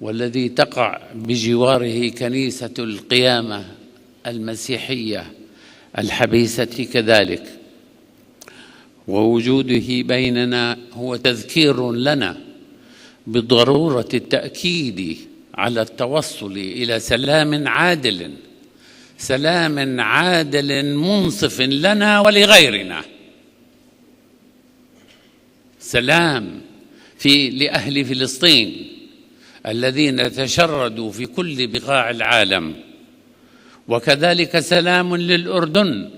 والذي تقع بجواره كنيسة القيامة المسيحية الحبيسة كذلك، ووجوده بيننا هو تذكير لنا بضرورة التأكيد على التوصل إلى سلام عادل منصف لنا ولغيرنا، سلام لأهل فلسطين الذين تشردوا في كل بقاع العالم، وكذلك سلام للأردن،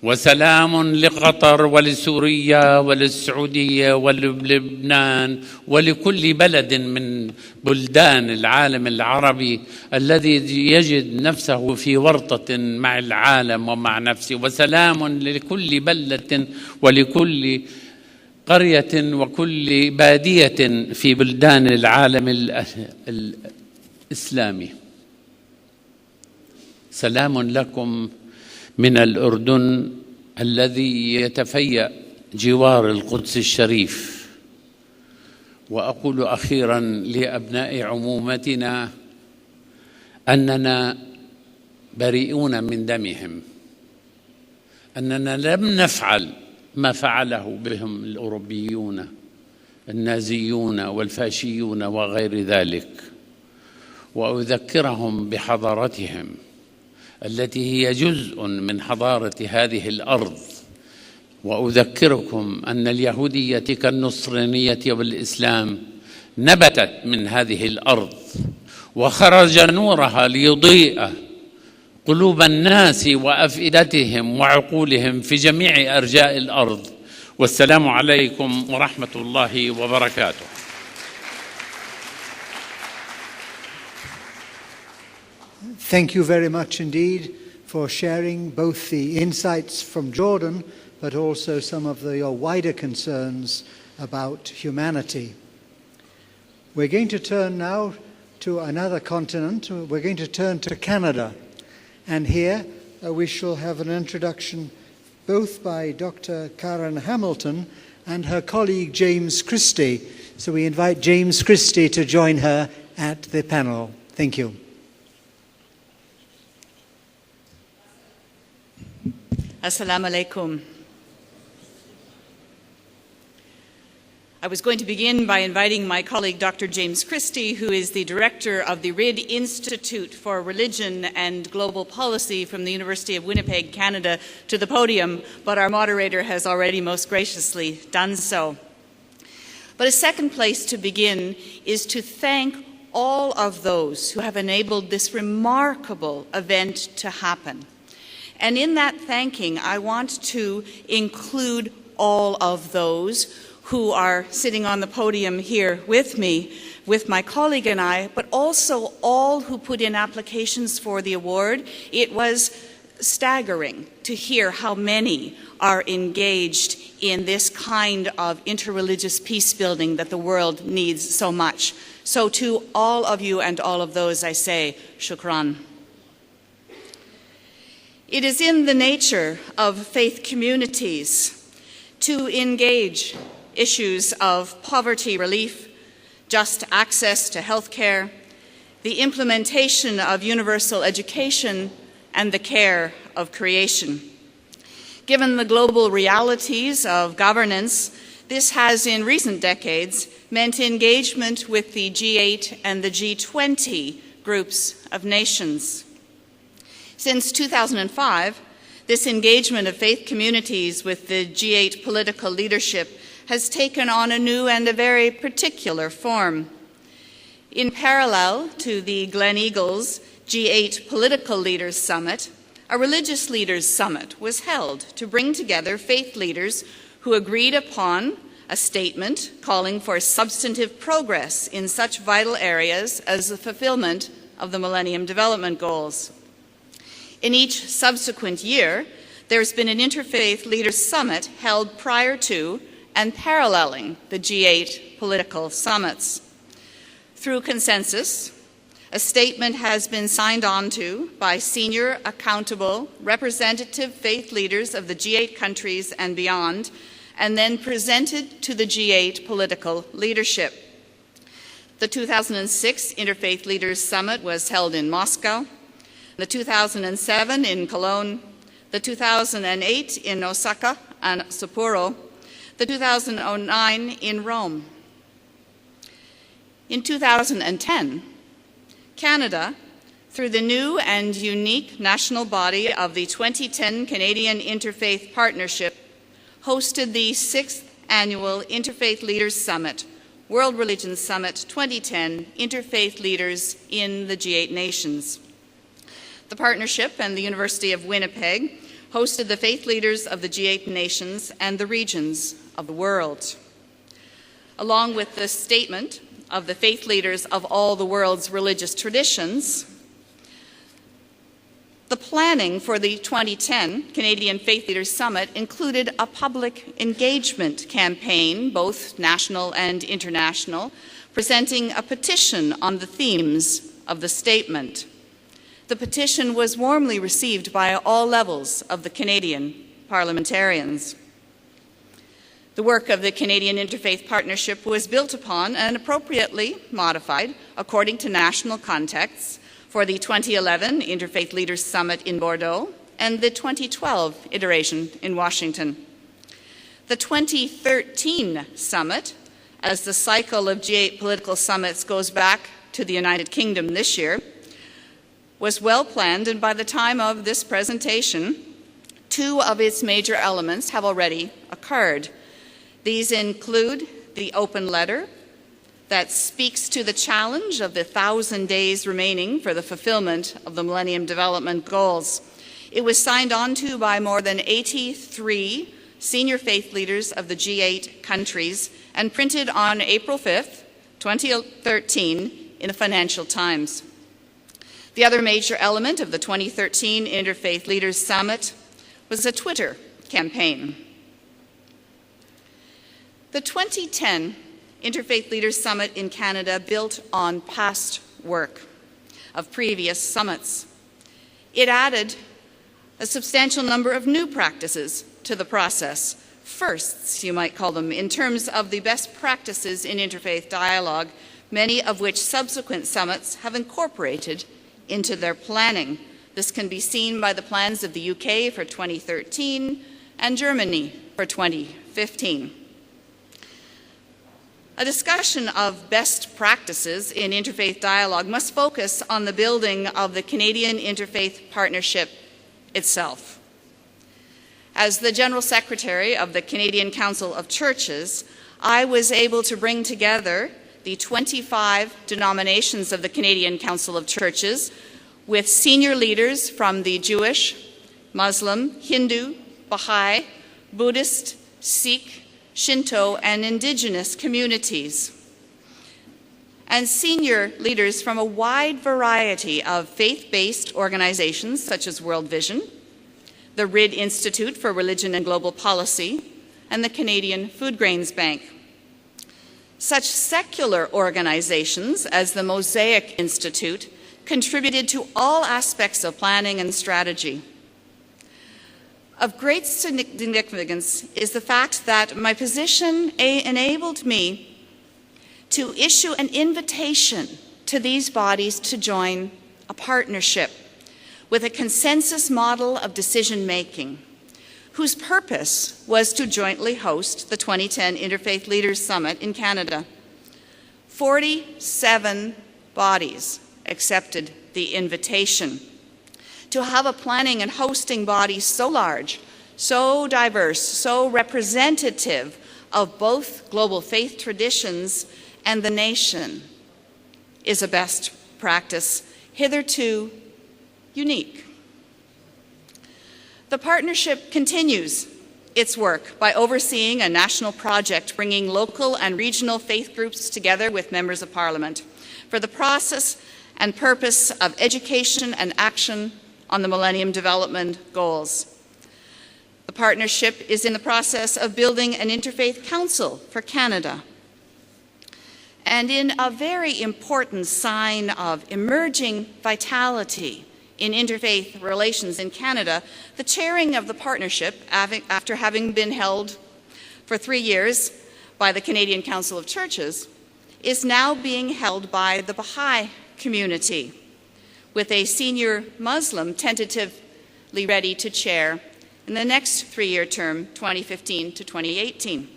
وسلام لقطر ولسوريا وللسعودية وللبنان ولكل بلد من بلدان العالم العربي الذي يجد نفسه في ورطة مع العالم ومع نفسه، وسلام لكل بلدة ولكل قرية وكل بادية في بلدان العالم الإسلامي. سلام لكم من الأردن الذي يتفيأ جوار القدس الشريف. وأقول أخيراً لأبناء عمومتنا أننا بريئون من دمهم، أننا لم نفعل ما فعله بهم الأوروبيون النازيون والفاشيون وغير ذلك، وأذكرهم بحضارتهم التي هي جزء من حضارة هذه الأرض، وأذكركم أن اليهودية كالنصرانية والإسلام نبتت من هذه الأرض، وخرج نورها ليضيء قلوب الناس وأفئدتهم وعقولهم في جميع أرجاء الأرض. والسلام عليكم ورحمة الله وبركاته. Thank you very much indeed for sharing both the insights from Jordan, but also some of your wider concerns about humanity. We're going to turn now to another continent. We're going to turn to Canada. And here we shall have an introduction both by Dr. Karen Hamilton and her colleague James Christie. So we invite James Christie to join her at the panel. Thank you. Assalamu alaikum. I was going to begin by inviting my colleague Dr. James Christie, who is the director of the RID Institute for Religion and Global Policy from the University of Winnipeg, Canada, to the podium, but our moderator has already most graciously done so. But a second place to begin is to thank all of those who have enabled this remarkable event to happen. And in that thanking, I want to include all of those who are sitting on the podium here with me, with my colleague and I, but also all who put in applications for the award. It was staggering to hear how many are engaged in this kind of interreligious peace building that the world needs so much. So to all of you and all of those, I say, shukran. It is in the nature of faith communities to engage issues of poverty relief, just access to health care, the implementation of universal education, and the care of creation. Given the global realities of governance, this has in recent decades meant engagement with the G8 and the G20 groups of nations. Since 2005, this engagement of faith communities with the G8 political leadership has taken on a new and a very particular form. In parallel to the Glen Eagles G8 Political Leaders Summit, a Religious Leaders Summit was held to bring together faith leaders who agreed upon a statement calling for substantive progress in such vital areas as the fulfillment of the Millennium Development Goals. In each subsequent year, there's been an Interfaith Leaders Summit held prior to and paralleling the G8 political summits. Through consensus, a statement has been signed on to by senior, accountable, representative faith leaders of the G8 countries and beyond, and then presented to the G8 political leadership. The 2006 Interfaith Leaders Summit was held in Moscow, the 2007 in Cologne, the 2008 in Osaka and Sapporo, the 2009 in Rome. In 2010, Canada, through the new and unique national body of the 2010 Canadian Interfaith Partnership, hosted the 6th Annual Interfaith Leaders Summit, World Religions Summit 2010, Interfaith Leaders in the G8 Nations. The partnership and the University of Winnipeg hosted the faith leaders of the G8 nations and the regions of the world. Along with the statement of the faith leaders of all the world's religious traditions, the planning for the 2010 Canadian Faith Leaders Summit included a public engagement campaign, both national and international, presenting a petition on the themes of the statement. The petition was warmly received by all levels of the Canadian parliamentarians. The work of the Canadian Interfaith Partnership was built upon and appropriately modified according to national contexts for the 2011 Interfaith Leaders Summit in Bordeaux and the 2012 iteration in Washington. The 2013 summit, as the cycle of G8 political summits goes back to the United Kingdom this year, was well planned, and by the time of this presentation, 2 of its major elements have already occurred. These include the open letter that speaks to the challenge of the 1,000 days remaining for the fulfillment of the Millennium Development Goals. It was signed on to by more than 83 senior faith leaders of the G8 countries and printed on April 5th, 2013 in the Financial Times. The other major element of the 2013 Interfaith Leaders Summit was a Twitter campaign. The 2010 Interfaith Leaders Summit in Canada built on past work of previous summits. It added a substantial number of new practices to the process, firsts, you might call them, in terms of the best practices in interfaith dialogue, many of which subsequent summits have incorporated into their planning. This can be seen by the plans of the UK for 2013 and Germany for 2015. A discussion of best practices in interfaith dialogue must focus on the building of the Canadian Interfaith Partnership itself. As the General Secretary of the Canadian Council of Churches, I was able to bring together the 25 denominations of the Canadian Council of Churches with senior leaders from the Jewish, Muslim, Hindu, Baha'i, Buddhist, Sikh, Shinto, and Indigenous communities, and senior leaders from a wide variety of faith-based organizations such as World Vision, the RID Institute for Religion and Global Policy, and the Canadian Food Grains Bank. Such secular organizations as the Mosaic Institute contributed to all aspects of planning and strategy. Of great significance is the fact that my position enabled me to issue an invitation to these bodies to join a partnership with a consensus model of decision-making, whose purpose was to jointly host the 2010 Interfaith Leaders Summit in Canada. 47 bodies accepted the invitation. To have a planning and hosting body so large, so diverse, so representative of both global faith traditions and the nation is a best practice, hitherto unique. The partnership continues its work by overseeing a national project bringing local and regional faith groups together with members of Parliament for the process and purpose of education and action on the Millennium Development Goals. The partnership is in the process of building an Interfaith Council for Canada. And in a very important sign of emerging vitality in interfaith relations in Canada, the chairing of the partnership, after having been held for 3 years by the Canadian Council of Churches, is now being held by the Baha'i community, with a senior Muslim tentatively ready to chair in the next 3-year term, 2015 to 2018.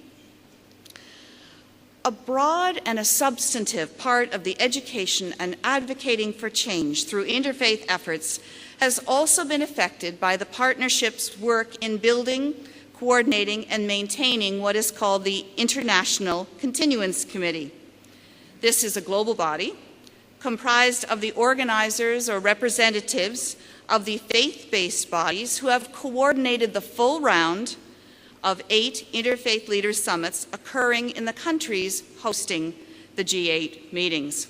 A broad and a substantive part of the education and advocating for change through interfaith efforts has also been affected by the partnership's work in building, coordinating, and maintaining what is called the International Continuance Committee. This is a global body comprised of the organizers or representatives of the faith-based bodies who have coordinated the full round of 8 interfaith leaders summits occurring in the countries hosting the G8 meetings.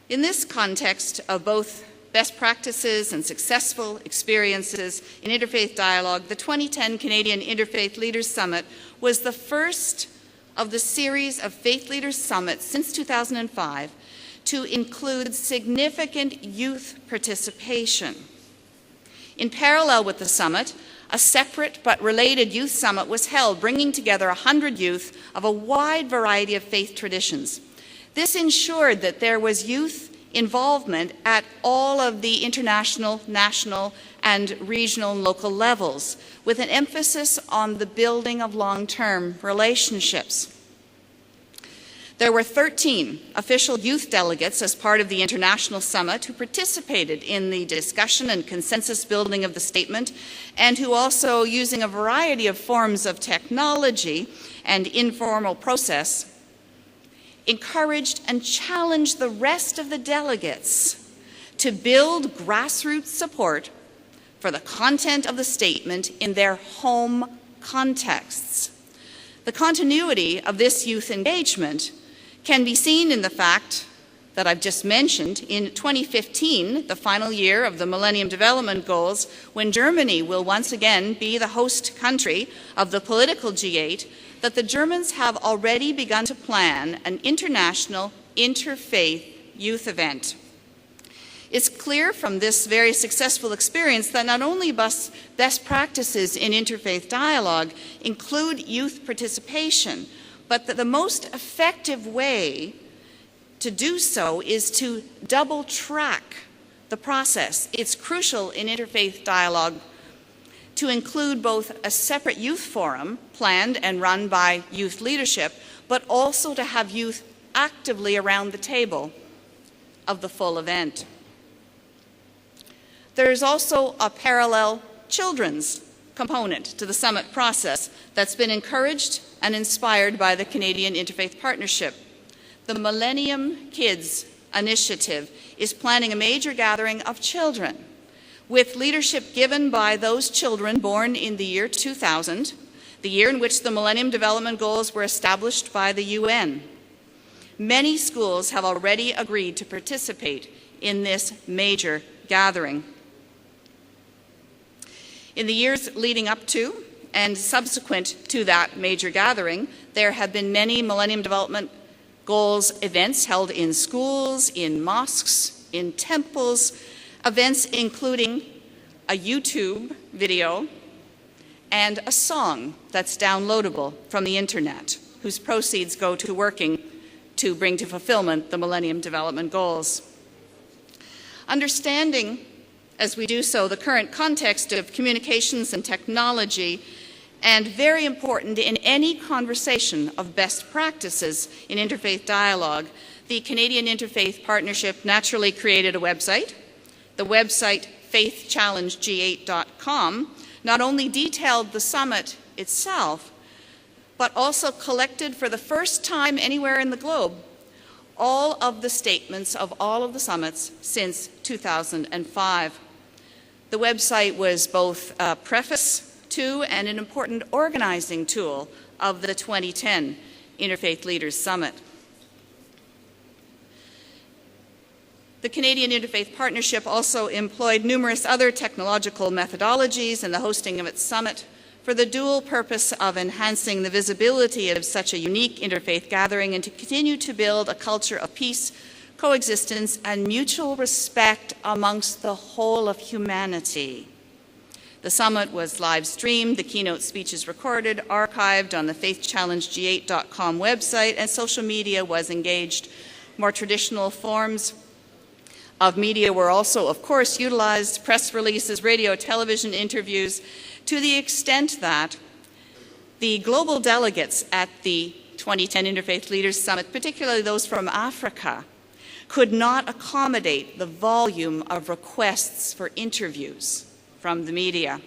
In this context of both best practices and successful experiences in interfaith dialogue, the 2010 Canadian Interfaith Leaders Summit was the first of the series of faith leaders summits since 2005 to include significant youth participation. In parallel with the summit, a separate but related youth summit was held, bringing together 100 youth of a wide variety of faith traditions. This ensured that there was youth involvement at all of the international, national, and regional and local levels, with an emphasis on the building of long-term relationships. There were 13 official youth delegates as part of the International Summit who participated in the discussion and consensus building of the statement, and who also, using a variety of forms of technology and informal process, encouraged and challenged the rest of the delegates to build grassroots support for the content of the statement in their home contexts. The continuity of this youth engagement can be seen in the fact that I've just mentioned. In 2015, the final year of the Millennium Development Goals, when Germany will once again be the host country of the political G8, that the Germans have already begun to plan an international interfaith youth event. It's clear from this very successful experience that not only best practices in interfaith dialogue include youth participation, but that the most effective way to do so is to double track the process. It's crucial in interfaith dialogue to include both a separate youth forum planned and run by youth leadership, but also to have youth actively around the table of the full event. There is also a parallel children's component to the summit process that's been encouraged and inspired by the Canadian Interfaith Partnership. The Millennium Kids Initiative is planning a major gathering of children, with leadership given by those children born in the year 2000, the year in which the Millennium Development Goals were established by the UN. Many schools have already agreed to participate in this major gathering. In the years leading up to and subsequent to that major gathering, there have been many Millennium Development Goals events held in schools, in mosques, in temples, events including a YouTube video and a song that's downloadable from the internet, whose proceeds go to working to bring to fulfillment the Millennium Development Goals. Understanding, as we do so, the current context of communications and technology, and very important in any conversation of best practices in interfaith dialogue, the Canadian Interfaith Partnership naturally created a website. The website faithchallengeg8.com not only detailed the summit itself, but also collected for the first time anywhere in the globe all of the statements of all of the summits since 2005. The website was both a preface to and an important organizing tool of the 2010 Interfaith Leaders Summit. The Canadian Interfaith Partnership also employed numerous other technological methodologies in the hosting of its summit for the dual purpose of enhancing the visibility of such a unique interfaith gathering and to continue to build a culture of peace, coexistence, and mutual respect amongst the whole of humanity. The summit was live streamed, the keynote speeches recorded, archived on the faithchallengeg8.com website, and social media was engaged. More traditional forms of media were also, of course, utilized: press releases, radio, television interviews, to the extent that the global delegates at the 2010 Interfaith Leaders Summit, particularly those from Africa, could not accommodate the volume of requests for interviews from the media.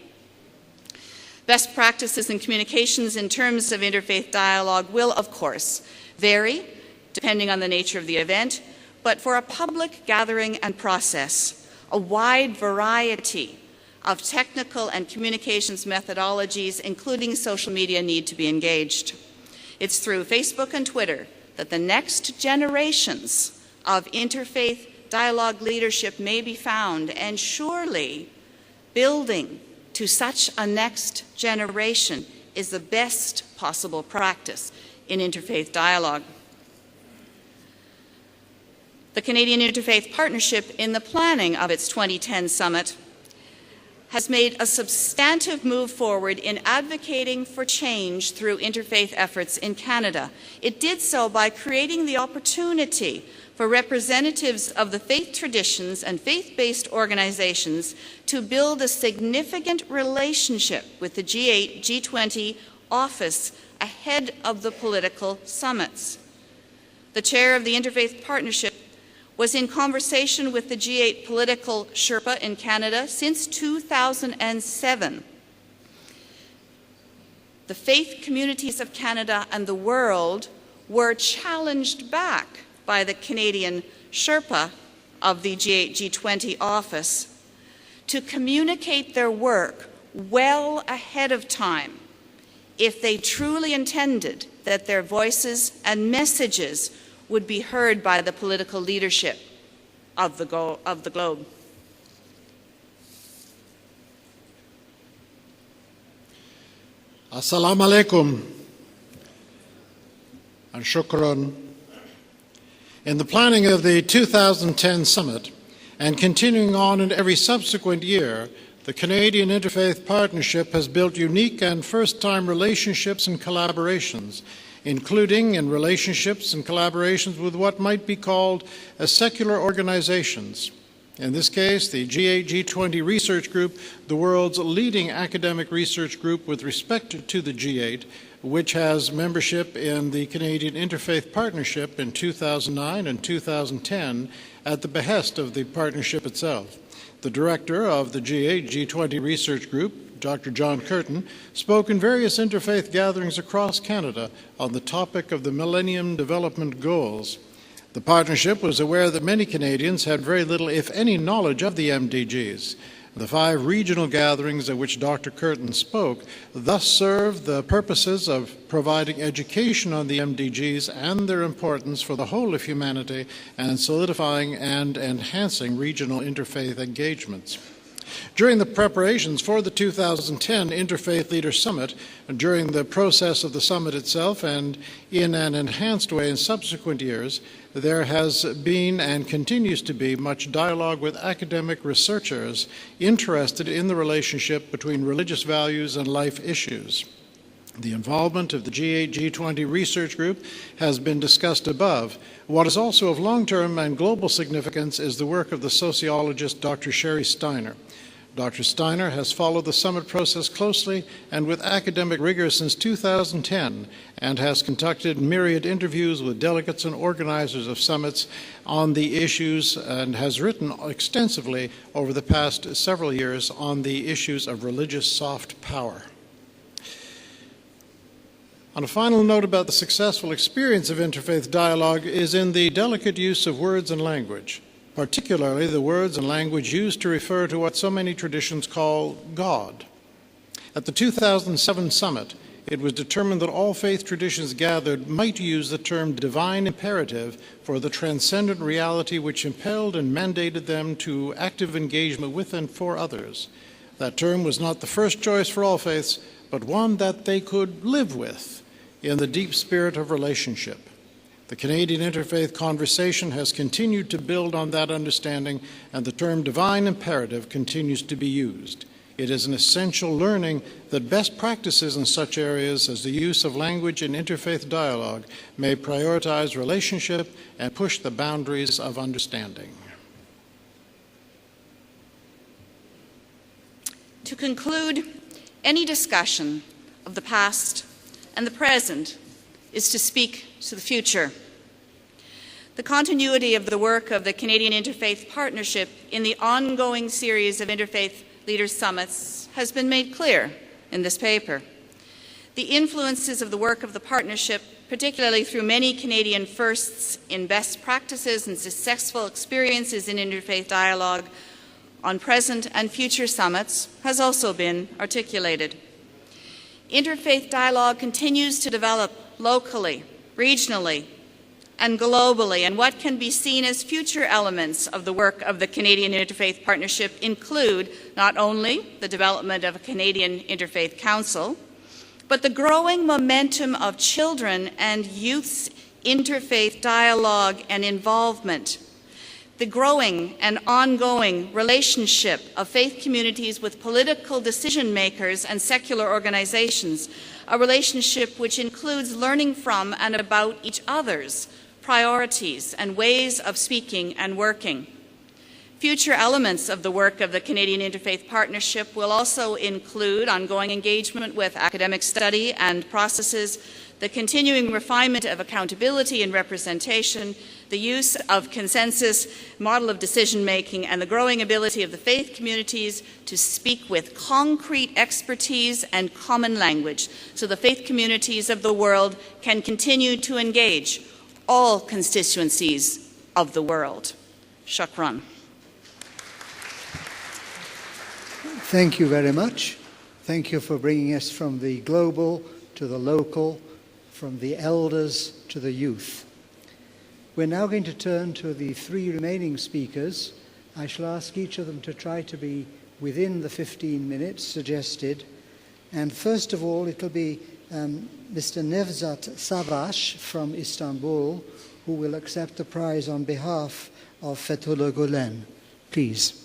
Best practices in communications in terms of interfaith dialogue will, of course, vary depending on the nature of the event, but for a public gathering and process, a wide variety of technical and communications methodologies, including social media, need to be engaged. It's through Facebook and Twitter that the next generations of interfaith dialogue leadership may be found, and surely building to such a next generation is the best possible practice in interfaith dialogue. The Canadian Interfaith Partnership, in the planning of its 2010 summit, has made a substantive move forward in advocating for change through interfaith efforts in Canada. It did so by creating the opportunity for representatives of the faith traditions and faith-based organizations to build a significant relationship with the G8, G20 office ahead of the political summits. The chair of the Interfaith Partnership was in conversation with the G8 political Sherpa in Canada since 2007. The faith communities of Canada and the world were challenged back by the Canadian Sherpa of the G8, G20 office to communicate their work well ahead of time if they truly intended that their voices and messages would be heard by the political leadership of the globe. Assalamu alaikum and shukran. In the planning of the 2010 summit and continuing on in every subsequent year, the Canadian Interfaith Partnership has built unique and first-time relationships and collaborations, including in relationships and collaborations with what might be called secular organizations. In this case, the G8, G20 Research Group, the world's leading academic research group with respect to the G8, which has membership in the Canadian Interfaith Partnership in 2009 and 2010 at the behest of the partnership itself. The director of the G8, G20 Research Group, Dr. John Curtin, spoke in various interfaith gatherings across Canada on the topic of the Millennium Development Goals. The partnership was aware that many Canadians had very little, if any, knowledge of the MDGs. The 5 regional gatherings at which Dr. Curtin spoke thus served the purposes of providing education on the MDGs and their importance for the whole of humanity and solidifying and enhancing regional interfaith engagements. During the preparations for the 2010 Interfaith Leaders Summit, during the process of the summit itself, and in an enhanced way in subsequent years, there has been and continues to be much dialogue with academic researchers interested in the relationship between religious values and life issues. The involvement of the G8, G20 Research Group has been discussed above. What is also of long-term and global significance is the work of the sociologist Dr. Sherry Steiner. Dr. Steiner has followed the summit process closely and with academic rigor since 2010 and has conducted myriad interviews with delegates and organizers of summits on the issues and has written extensively over the past several years on the issues of religious soft power. On a final note about the successful experience of interfaith dialogue is in the delicate use of words and language, particularly the words and language used to refer to what so many traditions call God. At the 2007 summit, it was determined that all faith traditions gathered might use the term divine imperative for the transcendent reality which impelled and mandated them to active engagement with and for others. That term was not the first choice for all faiths, but one that they could live with in the deep spirit of relationship. The Canadian interfaith conversation has continued to build on that understanding, and the term divine imperative continues to be used. It is an essential learning that best practices in such areas as the use of language in interfaith dialogue may prioritize relationship and push the boundaries of understanding. To conclude, any discussion of the past and the present is to speak to the future. The continuity of the work of the Canadian Interfaith Partnership in the ongoing series of Interfaith Leaders' Summits has been made clear in this paper. The influences of the work of the partnership, particularly through many Canadian firsts in best practices and successful experiences in interfaith dialogue on present and future summits, has also been articulated. Interfaith dialogue continues to develop locally, regionally, and globally, and what can be seen as future elements of the work of the Canadian Interfaith Partnership include not only the development of a Canadian Interfaith Council, but the growing momentum of children and youth's interfaith dialogue and involvement, the growing and ongoing relationship of faith communities with political decision makers and secular organizations, a relationship which includes learning from and about each other's priorities and ways of speaking and working. Future elements of the work of the Canadian Interfaith Partnership will also include ongoing engagement with academic study and processes, the continuing refinement of accountability and representation, the use of consensus model of decision-making, and the growing ability of the faith communities to speak with concrete expertise and common language so the faith communities of the world can continue to engage all constituencies of the world. Shukran. Thank you very much. Thank you for bringing us from the global to the local, from the elders to the youth. We're now going to turn to the three remaining speakers. I shall ask each of them to try to be within the 15 minutes suggested. And first of all, it'll be Mr. Nevzat Savaş from Istanbul, who will accept the prize on behalf of Fethullah Gülen. Please.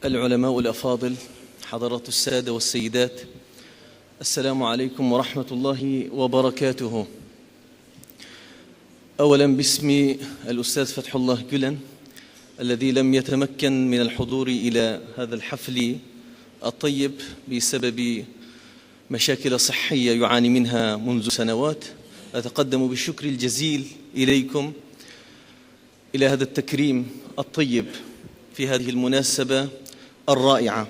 العلماء الأفاضل، حضرات السادة والسيدات، السلام عليكم ورحمة الله وبركاته. أولا باسم الأستاذ فتح الله جلن الذي لم يتمكن من الحضور إلى هذا الحفل الطيب بسبب مشاكل صحية يعاني منها منذ سنوات، أتقدم بالشكر الجزيل إليكم إلى هذا التكريم الطيب في هذه المناسبة الرائعة.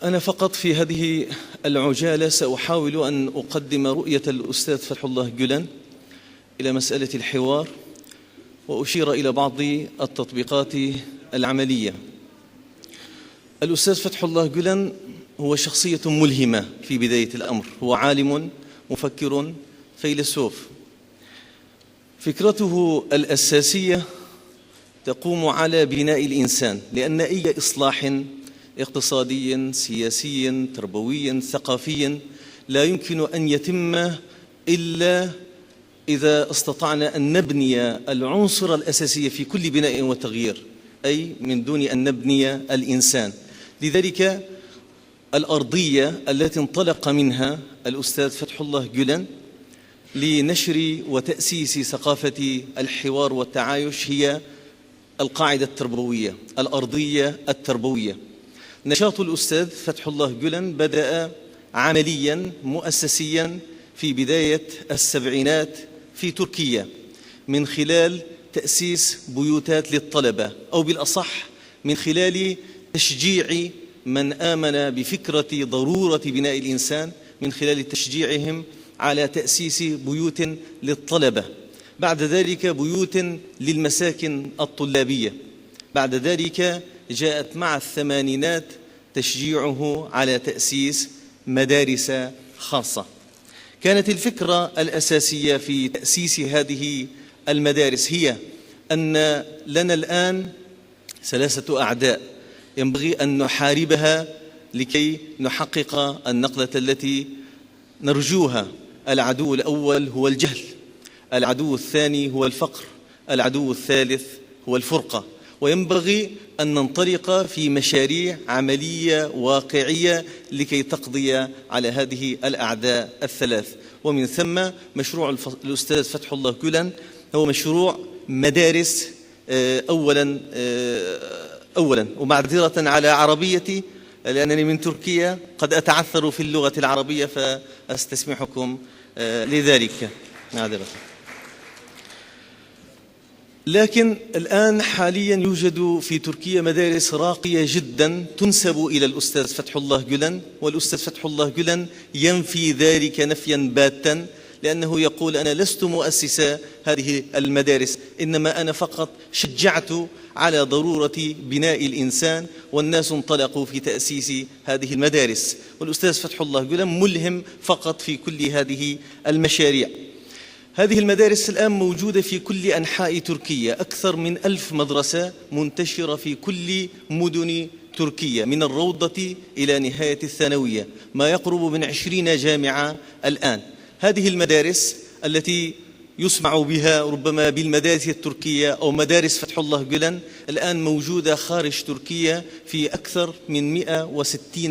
أنا فقط في هذه العجالة سأحاول أن أقدم رؤية الأستاذ فتح الله جلن إلى مسألة الحوار وأشير إلى بعض التطبيقات العملية. الأستاذ فتح الله جلن هو شخصية ملهمة في بداية الأمر، هو عالم مفكر فيلسوف. فكرته الأساسية تقوم على بناء الإنسان، لأن أي إصلاح اقتصادي سياسي تربوي ثقافي لا يمكن أن يتم إلا إذا استطعنا أن نبني العنصر الأساسي في كل بناء وتغيير، أي من دون أن نبني الإنسان. لذلك الأرضية التي انطلق منها الأستاذ فتح الله جلن لنشر وتأسيس ثقافة الحوار والتعايش هي القاعدة التربوية، الأرضية التربوية. نشاط الأستاذ فتح الله جلن بدأ عمليا مؤسسيا في بداية السبعينات في تركيا من خلال تأسيس بيوتات للطلبة، أو بالأصح من خلال تشجيع من آمن بفكرة ضرورة بناء الإنسان من خلال تشجيعهم على تأسيس بيوت للطلبة، بعد ذلك بيوت للمساكن الطلابية، بعد ذلك جاءت مع الثمانينات تشجيعه على تأسيس مدارس خاصة. كانت الفكرة الأساسية في تأسيس هذه المدارس هي أن لنا الآن 3 أعداء ينبغي أن نحاربها لكي نحقق النقلة التي نرجوها. العدو الأول هو الجهل، العدو الثاني هو الفقر، العدو الثالث هو الفرقة. وينبغي أن ننطلق في مشاريع عملية واقعية لكي تقضي على هذه الأعداء ال3. ومن ثم مشروع الأستاذ فتح الله جولان هو مشروع مدارس أولا ومعذرة على عربيتي لأنني من تركيا قد أتعثر في اللغة العربية فأستسمحكم لذلك معذرة. لكن الآن حاليا يوجد في تركيا مدارس راقية جدا تنسب إلى الأستاذ فتح الله جولان، والأستاذ فتح الله جولان ينفي ذلك نفيا باتا، لأنه يقول أنا لست مؤسس هذه المدارس، إنما أنا فقط شجعت على ضرورة بناء الإنسان، والناس انطلقوا في تأسيس هذه المدارس. والأستاذ فتح الله جولان ملهم فقط في كل هذه المشاريع. هذه المدارس الآن موجودة في كل أنحاء تركيا، أكثر من 1000 مدرسة منتشرة في كل مدن تركيا من الروضة إلى نهاية الثانوية، ما يقرب من 20 جامعة الآن. هذه المدارس التي يسمع بها ربما بالمدارس التركية أو مدارس فتح الله جولان الآن موجودة خارج تركيا في أكثر من 160